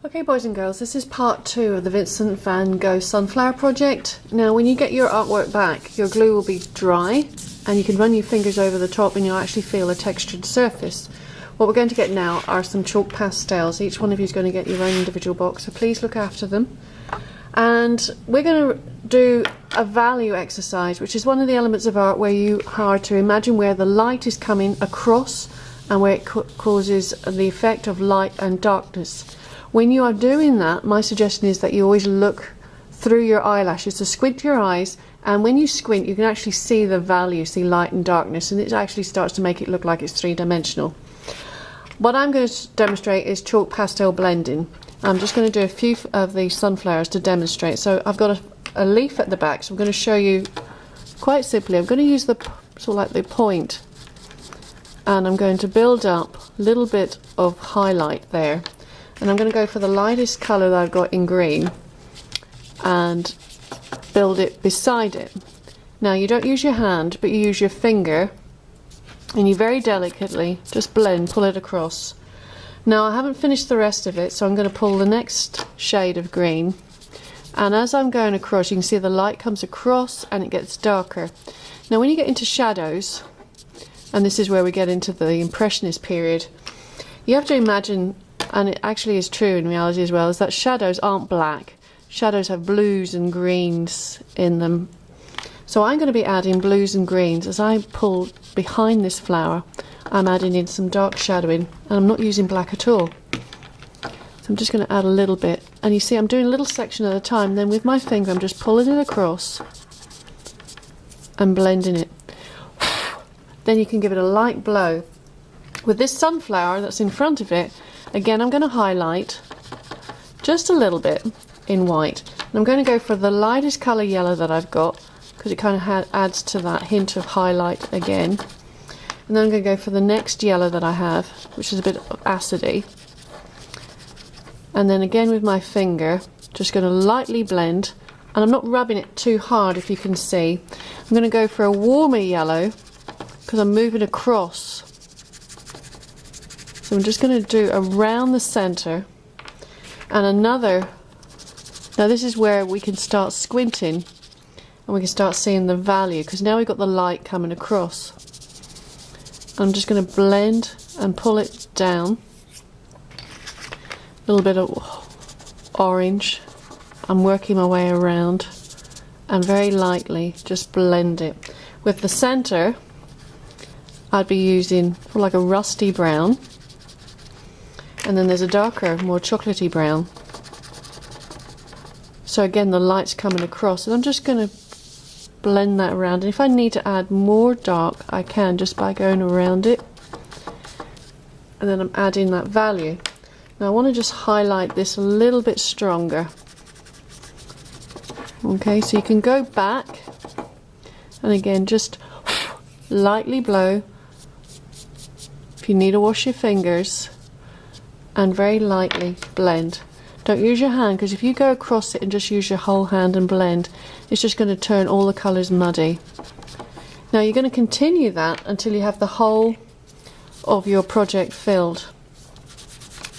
Okay boys and girls, this is part 2 of the Vincent van Gogh sunflower project. Now when you get your artwork back, your glue will be dry and you can run your fingers over the top and you'll actually feel a textured surface. What we're going to get now are some chalk pastels. Each one of you is going to get your own individual box, so please look after them. And we're going to do a value exercise, which is one of the elements of art where you are to imagine where the light is coming across and where it causes the effect of light and darkness. When you are doing that, my suggestion is that you always look through your eyelashes, so squint your eyes, and when you squint you can actually see the value, see light and darkness, and it actually starts to make it look like it's three-dimensional. What I'm going to demonstrate is chalk pastel blending. I'm just going to do a few of the sunflowers to demonstrate. So I've got a leaf at the back, so I'm going to show you quite simply. I'm going to use the sort of like the point, and I'm going to build up a little bit of highlight there. And I'm going to go for the lightest colour that I've got in green and build it beside it. Now you don't use your hand, but you use your finger, and you very delicately just blend, pull it across. Now I haven't finished the rest of it, so I'm going to pull the next shade of green, and as I'm going across you can see the light comes across and it gets darker. Now when you get into shadows, and this is where we get into the Impressionist period, you have to imagine, and it actually is true in reality as well, is that shadows aren't black. Shadows have blues and greens in them. So I'm going to be adding blues and greens. As I pull behind this flower, I'm adding in some dark shadowing, and I'm not using black at all. So I'm just going to add a little bit, and you see I'm doing a little section at a time, then with my finger I'm just pulling it across and blending it. Then you can give it a light blow. With this sunflower that's in front of it, again I'm going to highlight just a little bit in white, and I'm going to go for the lightest colour yellow that I've got, because it kind of adds to that hint of highlight again. And then I'm going to go for the next yellow that I have, which is a bit acidy, and then again with my finger just going to lightly blend, and I'm not rubbing it too hard, if you can see. I'm going to go for a warmer yellow because I'm moving across. So I'm just going to do around the centre, and another. Now this is where we can start squinting and we can start seeing the value, because now we've got the light coming across. I'm just going to blend and pull it down. A little bit of orange. I'm working my way around and very lightly just blend it. With the centre I'd be using like a rusty brown, and then there's a darker, more chocolatey brown. So again the light's coming across, and I'm just going to blend that around, and if I need to add more dark I can, just by going around it, and then I'm adding that value. Now I want to just highlight this a little bit stronger. Okay, so you can go back and again just lightly blow. If you need to wash your fingers, and very lightly blend. Don't use your hand, because if you go across it and just use your whole hand and blend, it's just going to turn all the colours muddy. Now you're going to continue that until you have the whole of your project filled.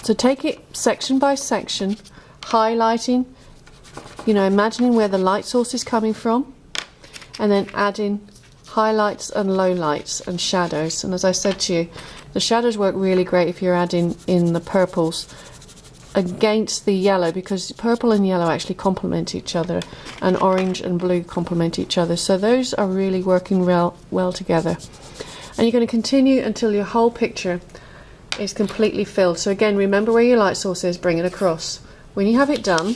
So take it section by section, highlighting, you know, imagining where the light source is coming from, and then adding highlights and lowlights and shadows. And as I said to you, the shadows work really great if you're adding in the purples against the yellow, because purple and yellow actually complement each other, and orange and blue complement each other, so those are really working well together. And you're going to continue until your whole picture is completely filled. So again, remember where your light source is, bring it across. When you have it done,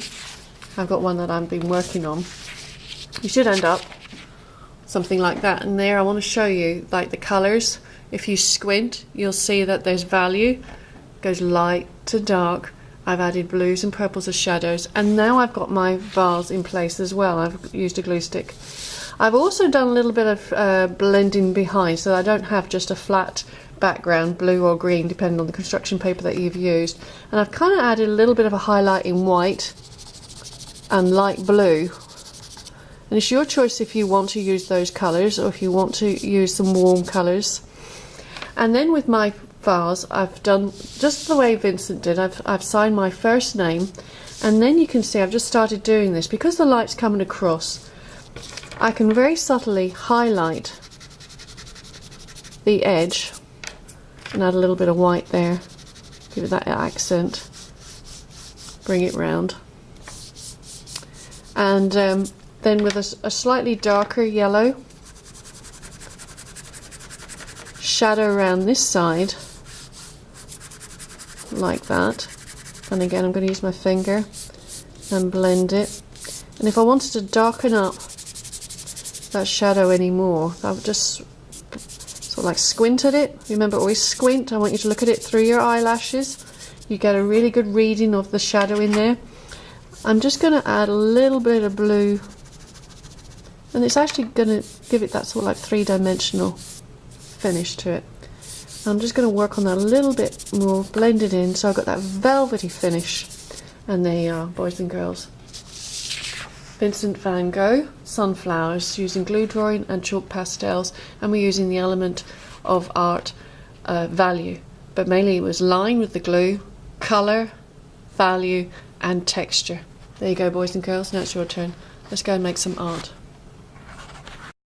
I've got one that I've been working on, you should end up something like that. And there I want to show you like the colours. If you squint you'll see that there's value, goes light to dark. I've added blues and purples as shadows, and now I've got my vase in place as well. I've used a glue stick. I've also done a little bit of blending behind, so I don't have just a flat background, blue or green depending on the construction paper that you've used, and I've kind of added a little bit of a highlight in white and light blue, and it's your choice if you want to use those colours or if you want to use some warm colours. And then with my vase, I've done just the way Vincent did. I've signed my first name, and then you can see I've just started doing this. Because the light's coming across, I can very subtly highlight the edge and add a little bit of white there, give it that accent, bring it round, and then with a slightly darker yellow, shadow around this side like that. And again, I'm going to use my finger and blend it. And if I wanted to darken up that shadow anymore, I would just sort of like squint at it. Remember, always squint. I want you to look at it through your eyelashes. You get a really good reading of the shadow in there. I'm just going to add a little bit of blue, and it's actually going to give it that sort of like three-dimensional finish to it. I'm just going to work on that a little bit more, blend it in, so I've got that velvety finish. And there you are, boys and girls. Vincent van Gogh, sunflowers, using glue drawing and chalk pastels, and we're using the element of art value. But mainly it was line with the glue, colour, value and texture. There you go, boys and girls, now it's your turn. Let's go and make some art.